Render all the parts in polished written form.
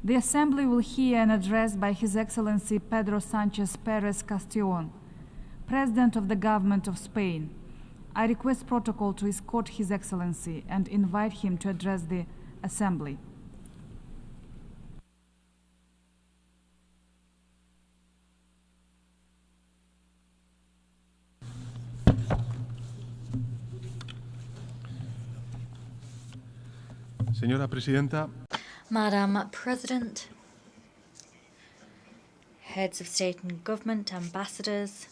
The Assembly will hear an address by His Excellency Pedro Sánchez Pérez-Castejón, President of the Government of Spain. I request protocol to escort His Excellency and invite him to address the Assembly. Señora Presidenta. Madam President, heads of state and government, ambassadors,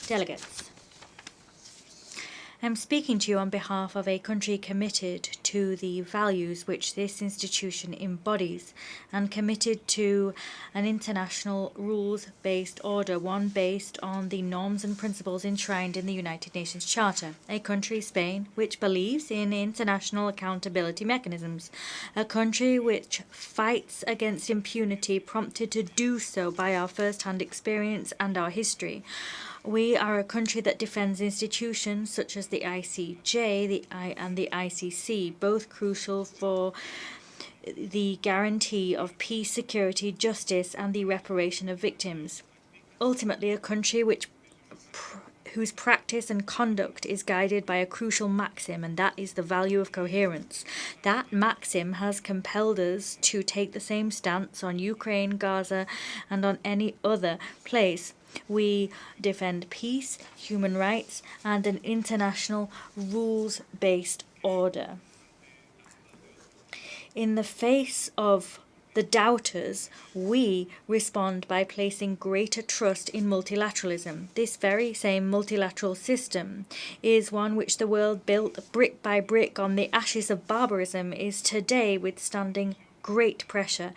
delegates. I'm speaking to you on behalf of a country committed to the values which this institution embodies and committed to an international rules-based order, one based on the norms and principles enshrined in the United Nations Charter. A country, Spain, which believes in international accountability mechanisms. A country which fights against impunity, prompted to do so by our first-hand experience and our history. We are a country that defends institutions such as the ICJ and the ICC, both crucial for the guarantee of peace, security, justice, and the reparation of victims. Ultimately, a country whose practice and conduct is guided by a crucial maxim, and that is the value of coherence. That maxim has compelled us to take the same stance on Ukraine, Gaza, and on any other place. We defend peace, human rights, and an international rules-based order. In the face of the doubters, we respond by placing greater trust in multilateralism. This very same multilateral system is one which the world built brick by brick on the ashes of barbarism is today withstanding great pressure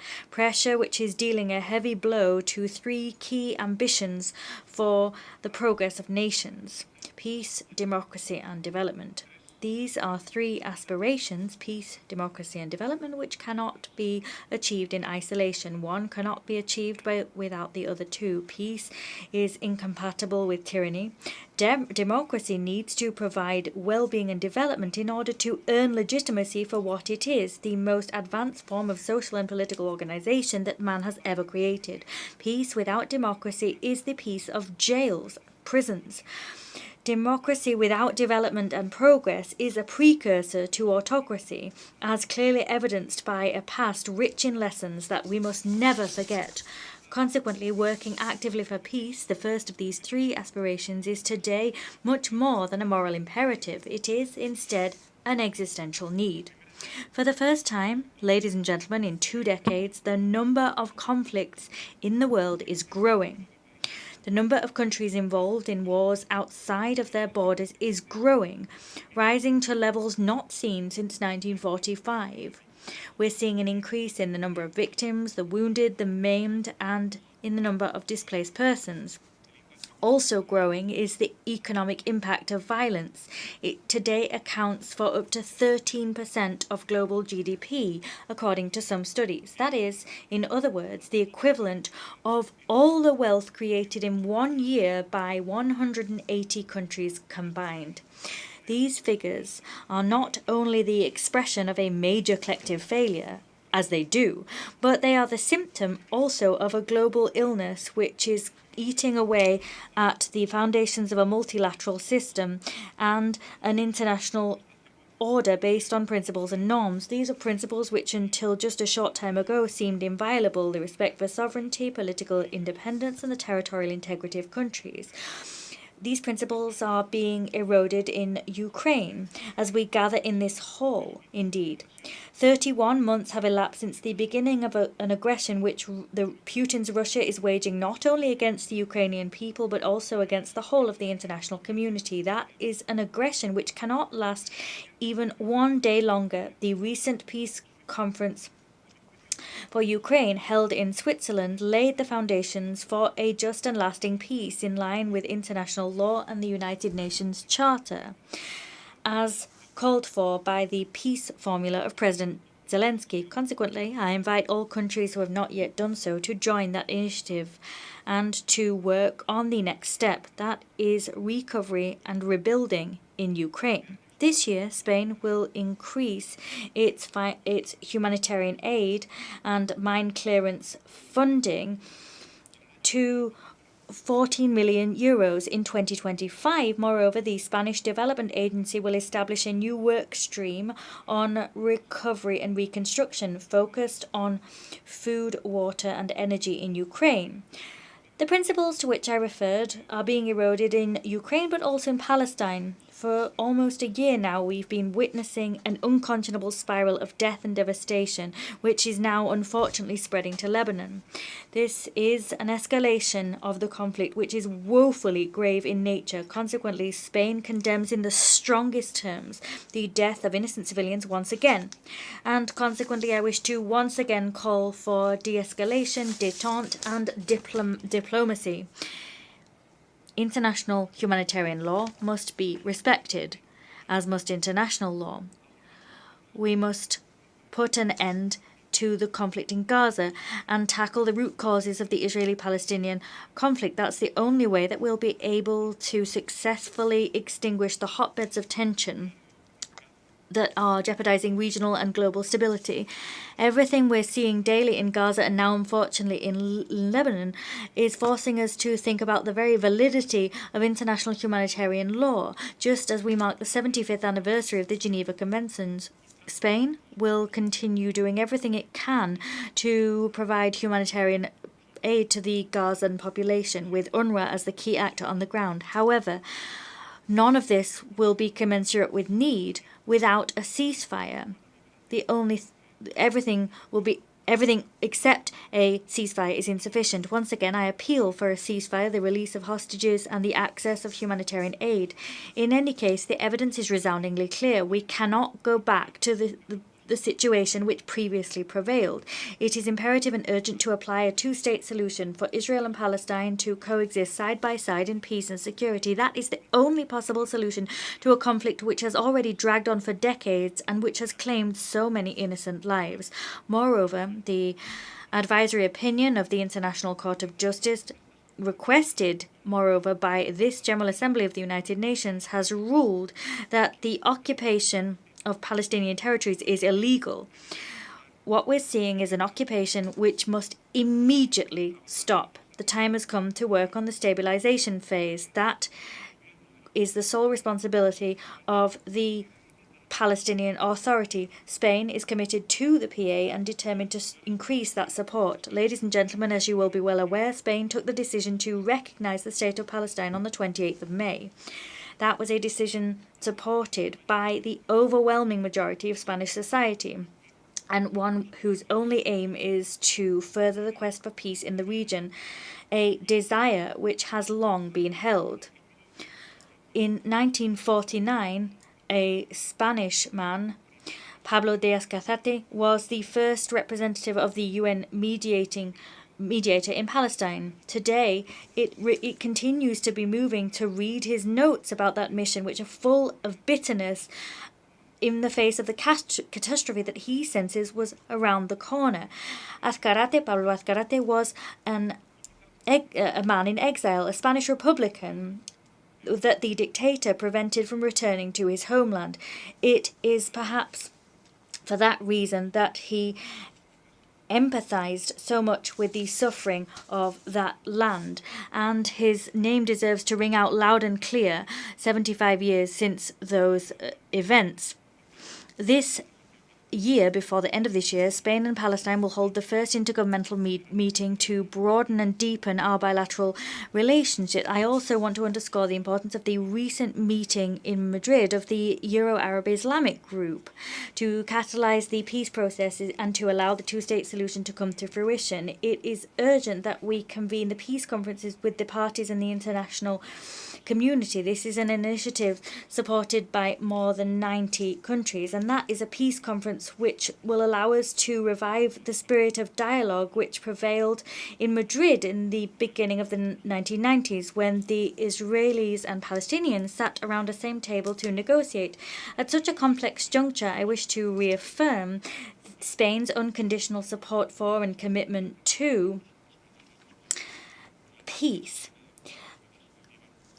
which is dealing a heavy blow to three key ambitions for the progress of nations: peace, democracy, and development. These are three aspirations, peace, democracy, and development, which cannot be achieved in isolation. One cannot be achieved without the other two. Peace is incompatible with tyranny. Democracy needs to provide well-being and development in order to earn legitimacy for what it is, the most advanced form of social and political organization that man has ever created. Peace without democracy is the peace of jails, prisons. Democracy without development and progress is a precursor to autocracy, as clearly evidenced by a past rich in lessons that we must never forget. Consequently, working actively for peace, the first of these three aspirations, is today much more than a moral imperative. It is, instead, an existential need. For the first time, ladies and gentlemen, in 2 decades, the number of conflicts in the world is growing. The number of countries involved in wars outside of their borders is growing, rising to levels not seen since 1945. We're seeing an increase in the number of victims, the wounded, the maimed, and in the number of displaced persons. Also growing is the economic impact of violence. It today accounts for up to 13% of global GDP, according to some studies. That is, in other words, the equivalent of all the wealth created in 1 year by 180 countries combined. These figures are not only the expression of a major collective failure, as they do, but they are the symptom also of a global illness which is eating away at the foundations of a multilateral system and an international order based on principles and norms. These are principles which until just a short time ago seemed inviolable: the respect for sovereignty, political independence, and the territorial integrity of countries. These principles are being eroded in Ukraine as we gather in this hall, indeed. 31 months have elapsed since the beginning of an aggression which Putin's Russia is waging not only against the Ukrainian people but also against the whole of the international community. That is an aggression which cannot last even 1 day longer. The recent peace conference for Ukraine, held in Switzerland, laid the foundations for a just and lasting peace in line with international law and the United Nations Charter, as called for by the peace formula of President Zelensky. Consequently, I invite all countries who have not yet done so to join that initiative and to work on the next step, that is recovery and rebuilding in Ukraine. This year, Spain will increase its humanitarian aid and mine clearance funding to 14 million euros in 2025. Moreover, the Spanish Development Agency will establish a new work stream on recovery and reconstruction focused on food, water, and energy in Ukraine. The principles to which I referred are being eroded in Ukraine but also in Palestine. For almost a year now, we've been witnessing an unconscionable spiral of death and devastation, which is now unfortunately spreading to Lebanon. This is an escalation of the conflict which is woefully grave in nature. Consequently, Spain condemns in the strongest terms the death of innocent civilians once again. And consequently, I wish to once again call for de-escalation, détente, and diplomacy. International humanitarian law must be respected, as must international law. We must put an end to the conflict in Gaza and tackle the root causes of the Israeli-Palestinian conflict. That's the only way that we'll be able to successfully extinguish the hotbeds of tension that are jeopardizing regional and global stability. Everything we're seeing daily in Gaza and now unfortunately in Lebanon is forcing us to think about the very validity of international humanitarian law, just as we mark the 75th anniversary of the Geneva Conventions. Spain will continue doing everything it can to provide humanitarian aid to the Gazan population, with UNRWA as the key actor on the ground. However, none of this will be commensurate with need without a ceasefire. Everything except a ceasefire is insufficient. Once again, I appeal for a ceasefire, the release of hostages, and the access of humanitarian aid. In any case, the evidence is resoundingly clear. We cannot go back to the situation which previously prevailed. It is imperative and urgent to apply a two-state solution for Israel and Palestine to coexist side by side in peace and security. That is the only possible solution to a conflict which has already dragged on for decades and which has claimed so many innocent lives. Moreover, the advisory opinion of the International Court of Justice, requested, moreover, by this General Assembly of the United Nations, has ruled that the occupation of Palestinian territories is illegal. What we're seeing is an occupation which must immediately stop. The time has come to work on the stabilization phase. That is the sole responsibility of the Palestinian Authority. Spain is committed to the PA and determined to increase that support. Ladies and gentlemen, as you will be well aware, Spain took the decision to recognize the state of Palestine on the 28th of May. That was a decision supported by the overwhelming majority of Spanish society, and one whose only aim is to further the quest for peace in the region, a desire which has long been held. In 1949, a Spanish man, Pablo Diaz-Canel, was the first representative of the UN mediator in Palestine. Today, it continues to be moving to read his notes about that mission, which are full of bitterness in the face of the catastrophe that he senses was around the corner. Pablo Azcárate was a man in exile, a Spanish Republican that the dictator prevented from returning to his homeland. It is perhaps for that reason that he empathized so much with the suffering of that land, and his name deserves to ring out loud and clear 75 years since those events. This year, before the end of this year, Spain and Palestine will hold the first intergovernmental meeting to broaden and deepen our bilateral relationship. I also want to underscore the importance of the recent meeting in Madrid of the Euro-Arab Islamic Group to catalyze the peace process and to allow the two-state solution to come to fruition. It is urgent that we convene the peace conferences with the parties in the international community. This is an initiative supported by more than 90 countries, and that is a peace conference which will allow us to revive the spirit of dialogue which prevailed in Madrid in the beginning of the 1990s, when the Israelis and Palestinians sat around the same table to negotiate. At such a complex juncture, I wish to reaffirm Spain's unconditional support for and commitment to peace.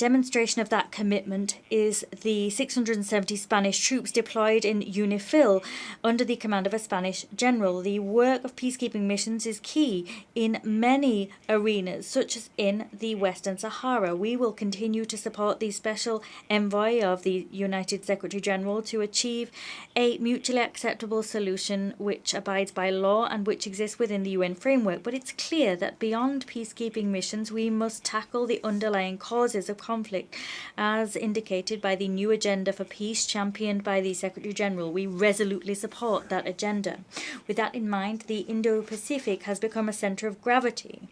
demonstration of that commitment is the 670 Spanish troops deployed in UNIFIL under the command of a Spanish general. The work of peacekeeping missions is key in many arenas, such as in the Western Sahara. We will continue to support the Special Envoy of the United Secretary General to achieve a mutually acceptable solution which abides by law and which exists within the UN framework. But it's clear that beyond peacekeeping missions, we must tackle the underlying causes of conflict, as indicated by the new agenda for peace championed by the Secretary General. We resolutely support that agenda. With that in mind, the Indo-Pacific has become a centre of gravity,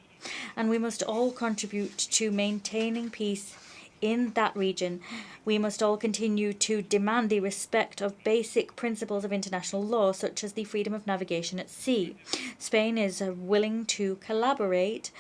and we must all contribute to maintaining peace in that region. We must all continue to demand the respect of basic principles of international law, such as the freedom of navigation at sea. Spain is willing to collaborate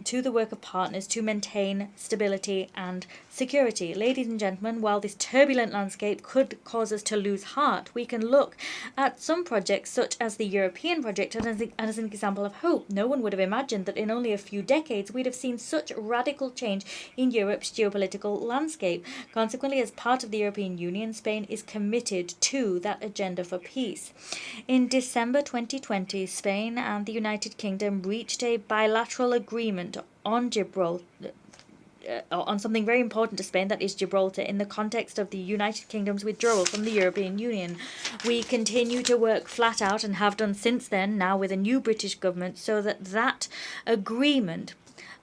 to the work of partners to maintain stability and security. Ladies and gentlemen, while this turbulent landscape could cause us to lose heart, we can look at some projects such as the European project as an example of hope. No one would have imagined that in only a few decades we'd have seen such radical change in Europe's geopolitical landscape. Consequently, as part of the European Union, Spain is committed to that agenda for peace. In December 2020, Spain and the United Kingdom reached a bilateral agreement on Gibraltar, on something very important to Spain, that is Gibraltar, in the context of the United Kingdom's withdrawal from the European Union. We continue to work flat out, and have done since then, now with a new British government, so that that agreement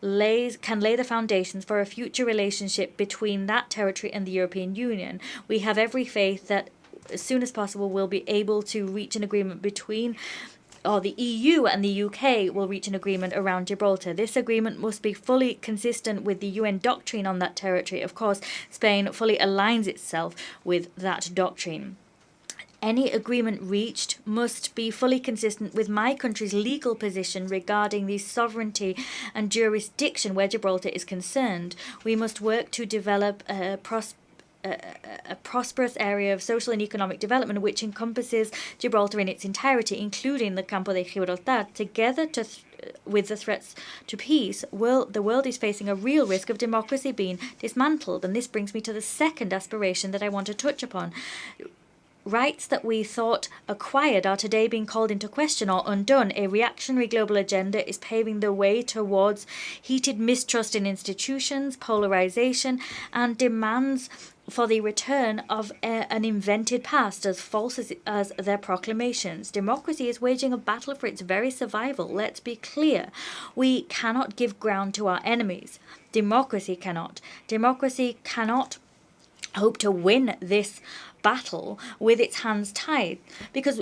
can lay the foundations for a future relationship between that territory and the European Union. We have every faith that as soon as possible we'll be able to reach an agreement the EU and the UK will reach an agreement around Gibraltar. This agreement must be fully consistent with the UN doctrine on that territory. Of course, Spain fully aligns itself with that doctrine. Any agreement reached must be fully consistent with my country's legal position regarding the sovereignty and jurisdiction where Gibraltar is concerned. We must work to develop a prosperous area of social and economic development which encompasses Gibraltar in its entirety, including the Campo de Gibraltar. Together with the threats to peace, the world is facing a real risk of democracy being dismantled. And this brings me to the second aspiration that I want to touch upon. Rights that we thought acquired are today being called into question or undone. A reactionary global agenda is paving the way towards heated mistrust in institutions, polarization, and demands for the return of an invented past, as false as their proclamations. Democracy is waging a battle for its very survival. Let's be clear. We cannot give ground to our enemies. Democracy cannot. Democracy cannot hope to win this battle with its hands tied, because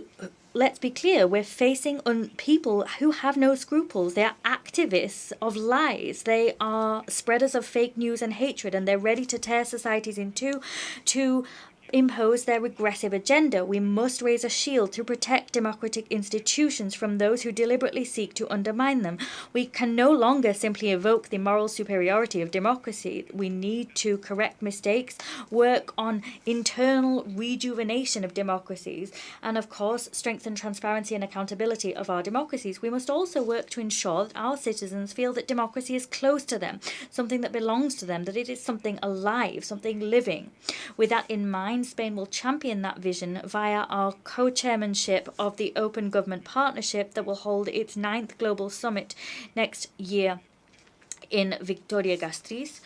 let's be clear, we're facing people who have no scruples. They are activists of lies. They are spreaders of fake news and hatred, and they're ready to tear societies in two to impose their regressive agenda. We must raise a shield to protect democratic institutions from those who deliberately seek to undermine them. We can no longer simply evoke the moral superiority of democracy. We need to correct mistakes, work on internal rejuvenation of democracies, and of course strengthen transparency and accountability of our democracies. We must also work to ensure that our citizens feel that democracy is close to them, something that belongs to them, that it is something alive, something living. With that in mind, Spain will champion that vision via our co-chairmanship of the Open Government Partnership that will hold its 9th Global Summit next year in Vitoria-Gasteiz.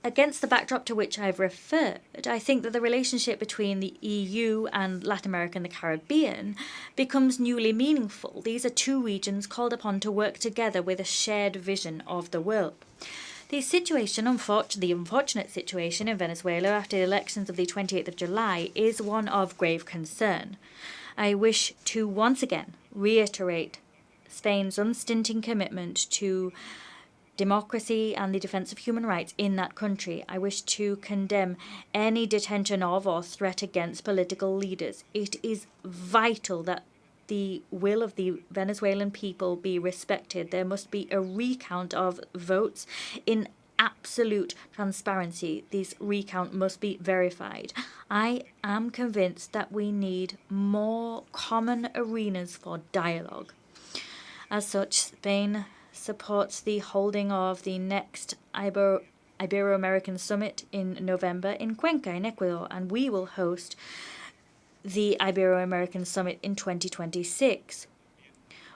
Against the backdrop to which I've referred, I think that the relationship between the EU and Latin America and the Caribbean becomes newly meaningful. These are two regions called upon to work together with a shared vision of the world. The unfortunate situation in Venezuela after the elections of the 28th of July is one of grave concern. I wish to once again reiterate Spain's unstinting commitment to democracy and the defence of human rights in that country. I wish to condemn any detention of or threat against political leaders. It is vital that the will of the Venezuelan people be respected. There must be a recount of votes in absolute transparency. This recount must be verified. I am convinced that we need more common arenas for dialogue. As such, Spain supports the holding of the next Ibero-American Summit in November in Cuenca in Ecuador, and we will host the Ibero-American Summit in 2026.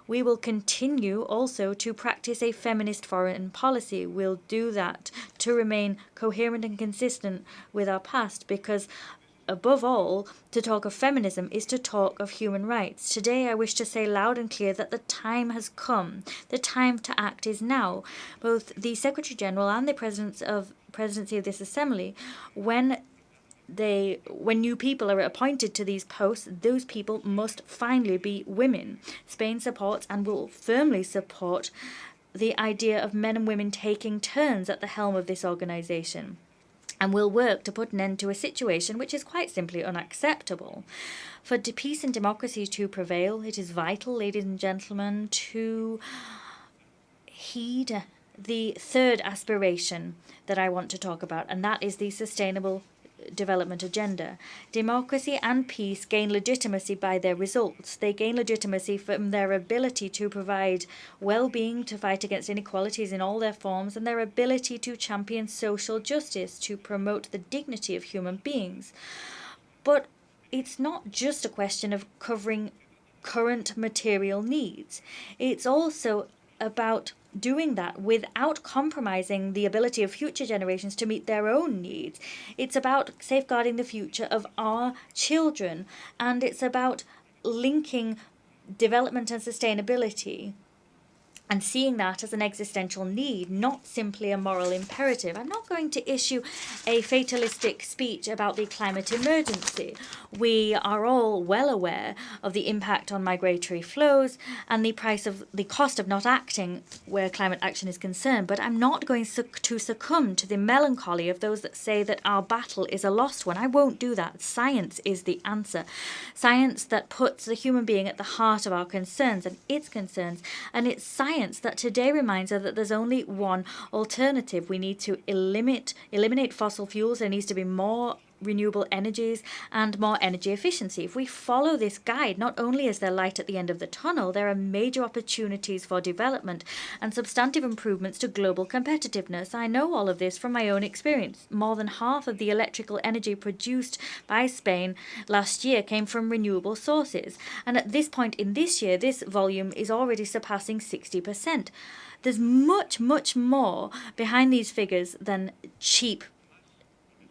We will continue also to practice a feminist foreign policy. We'll do that to remain coherent and consistent with our past, because above all, to talk of feminism is to talk of human rights. Today I wish to say loud and clear that the time has come. The time to act is now. Both the Secretary General and the presidency of this assembly, when new people are appointed to these posts, those people must finally be women. Spain supports and will firmly support the idea of men and women taking turns at the helm of this organization, and will work to put an end to a situation which is quite simply unacceptable. For peace and democracy to prevail, it is vital, ladies and gentlemen, to heed the third aspiration that I want to talk about, and that is the sustainable development agenda. Democracy and peace gain legitimacy by their results. They gain legitimacy from their ability to provide well-being, to fight against inequalities in all their forms, and their ability to champion social justice, to promote the dignity of human beings. But it's not just a question of covering current material needs. It's also about doing that without compromising the ability of future generations to meet their own needs. It's about safeguarding the future of our children, and it's about linking development and sustainability and seeing that as an existential need, not simply a moral imperative. I'm not going to issue a fatalistic speech about the climate emergency. We are all well aware of the impact on migratory flows and the cost of not acting where climate action is concerned, but I'm not going to succumb to the melancholy of those that say that our battle is a lost one. I won't do that. Science is the answer. Science that puts the human being at the heart of our concerns and its concerns, and it's science that today reminds us that there's only one alternative. We need to eliminate fossil fuels. There needs to be more renewable energies and more energy efficiency. If we follow this guide, not only is there light at the end of the tunnel, there are major opportunities for development and substantive improvements to global competitiveness. I know all of this from my own experience. More than half of the electrical energy produced by Spain last year came from renewable sources, and at this point in this year, this volume is already surpassing 60%. There's much, much more behind these figures than cheap,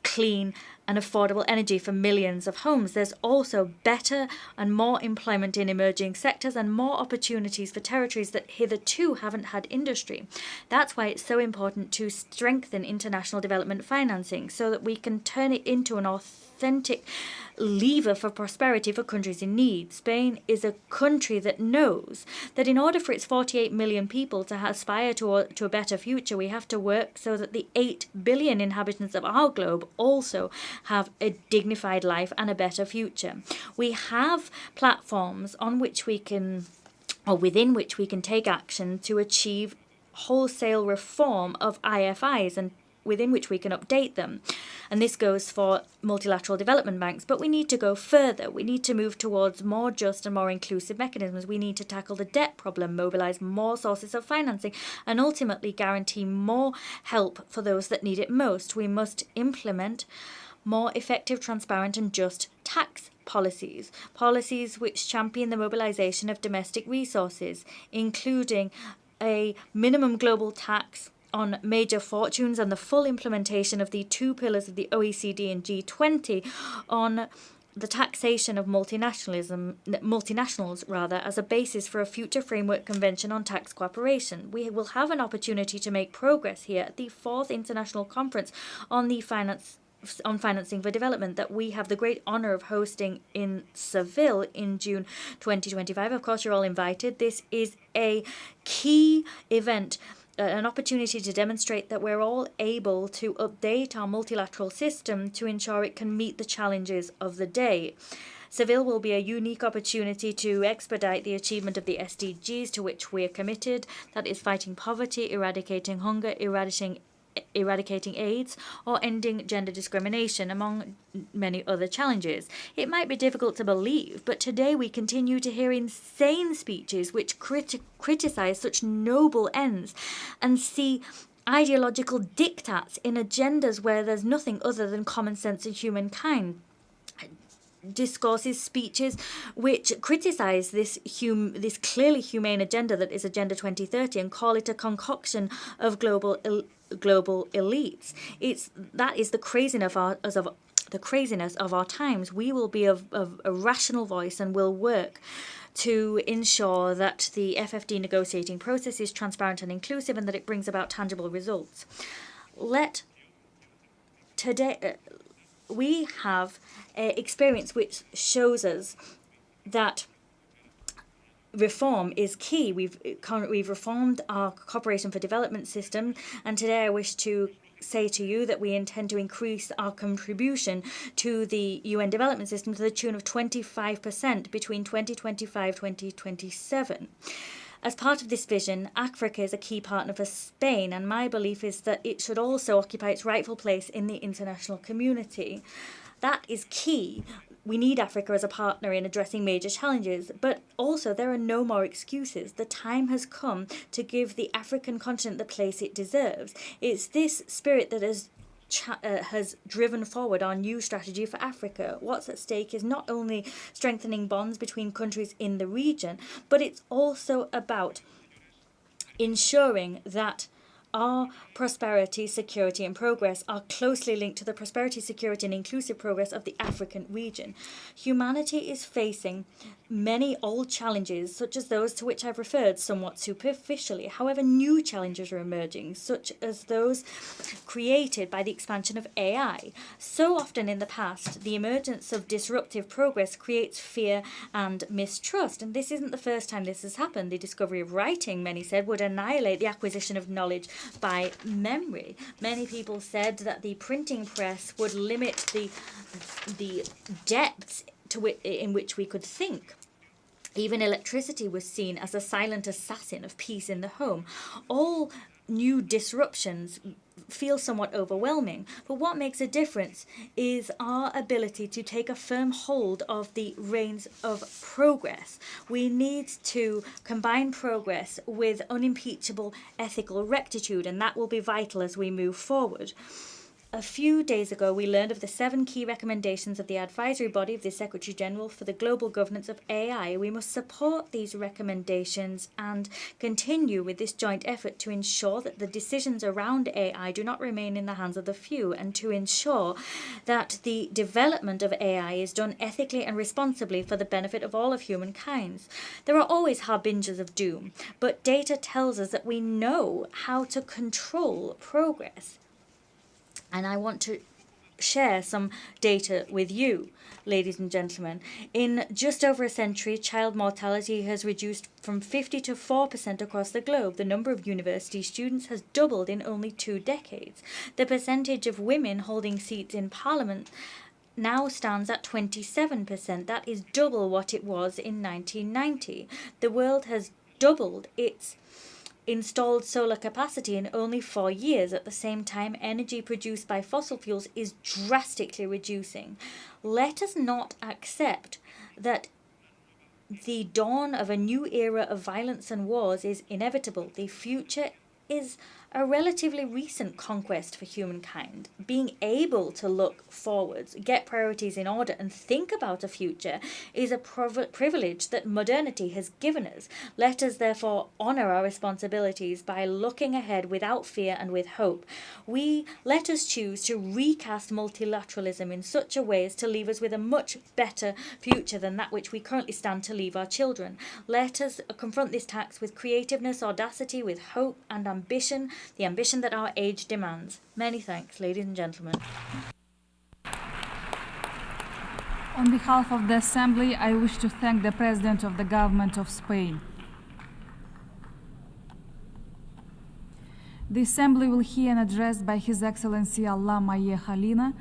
clean and affordable energy for millions of homes. There's also better and more employment in emerging sectors and more opportunities for territories that hitherto haven't had industry. That's why it's so important to strengthen international development financing so that we can turn it into an authentic lever for prosperity for countries in need. Spain is a country that knows that in order for its 48 million people to aspire to a better future, we have to work so that the 8 billion inhabitants of our globe also have a dignified life and a better future. We have platforms on which we can, or within which we can take action to achieve wholesale reform of IFIs and within which we can update them. And this goes for multilateral development banks, but we need to go further. We need to move towards more just and more inclusive mechanisms. We need to tackle the debt problem, mobilize more sources of financing, and ultimately guarantee more help for those that need it most. We must implement more effective, transparent and just tax policies which champion the mobilization of domestic resources, including a minimum global tax on major fortunes and the full implementation of the 2 pillars of the OECD and G20 on the taxation of multinationals as a basis for a future framework convention on tax cooperation. We will have an opportunity to make progress here at the 4th International Conference on Financing for Development that we have the great honour of hosting in Seville in June 2025. Of course, you're all invited. This is a key event, an opportunity to demonstrate that we're all able to update our multilateral system to ensure it can meet the challenges of the day. Seville will be a unique opportunity to expedite the achievement of the SDGs to which we are committed, that is fighting poverty, eradicating hunger, eradicating AIDS, or ending gender discrimination, among many other challenges. It might be difficult to believe, but today we continue to hear insane speeches which criticize such noble ends and see ideological diktats in agendas where there's nothing other than common sense and humankind. Discourses, speeches which criticize this clearly humane agenda that is Agenda 2030 and call it a concoction of global elites. That is the craziness of our times. We will be a rational voice and will work to ensure that the FFD negotiating process is transparent and inclusive and that it brings about tangible results. We have experience which shows us that reform is key. We've reformed our cooperation for development system, and today I wish to say to you that we intend to increase our contribution to the UN development system to the tune of 25% between 2025-2027. As part of this vision, Africa is a key partner for Spain, and my belief is that it should also occupy its rightful place in the international community. That is key. We need Africa as a partner in addressing major challenges, but also there are no more excuses. The time has come to give the African continent the place it deserves. It's this spirit that has driven forward our new strategy for Africa. What's at stake is not only strengthening bonds between countries in the region, but it's also about ensuring that our prosperity, security and progress are closely linked to the prosperity, security and inclusive progress of the African region. Humanity is facing many old challenges, such as those to which I've referred somewhat superficially. However, new challenges are emerging, such as those created by the expansion of AI. So often in the past, the emergence of disruptive progress creates fear and mistrust. And this isn't the first time this has happened. The discovery of writing, many said, would annihilate the acquisition of knowledge by memory. Many people said that the printing press would limit the depths in which we could think. Even electricity was seen as a silent assassin of peace in the home. All new disruptions feel somewhat overwhelming, but what makes a difference is our ability to take a firm hold of the reins of progress. We need to combine progress with unimpeachable ethical rectitude, and that will be vital as we move forward. A few days ago, we learned of the 7 key recommendations of the advisory body of the Secretary General for the Global Governance of AI. We must support these recommendations and continue with this joint effort to ensure that the decisions around AI do not remain in the hands of the few, and to ensure that the development of AI is done ethically and responsibly for the benefit of all of humankind. There are always harbingers of doom, but data tells us that we know how to control progress. And I want to share some data with you, ladies and gentlemen. In just over a century, child mortality has reduced from 50 to 4% across the globe. The number of university students has doubled in only 2 decades. The percentage of women holding seats in parliament now stands at 27%. That is double what it was in 1990. The world has doubled its installed solar capacity in only 4 years. At the same time, energy produced by fossil fuels is drastically reducing. Let us not accept that the dawn of a new era of violence and wars is inevitable. The future is a relatively recent conquest for humankind. Being able to look forwards, get priorities in order, and think about a future is a privilege that modernity has given us. Let us therefore honour our responsibilities by looking ahead without fear and with hope. Let us choose to recast multilateralism in such a way as to leave us with a much better future than that which we currently stand to leave our children. Let us confront this task with creativeness, audacity, with hope and ambition, the ambition that our age demands. Many thanks, ladies and gentlemen. On behalf of the Assembly, I wish to thank the President of the Government of Spain. The Assembly will hear an address by His Excellency Allah Maye Khalina,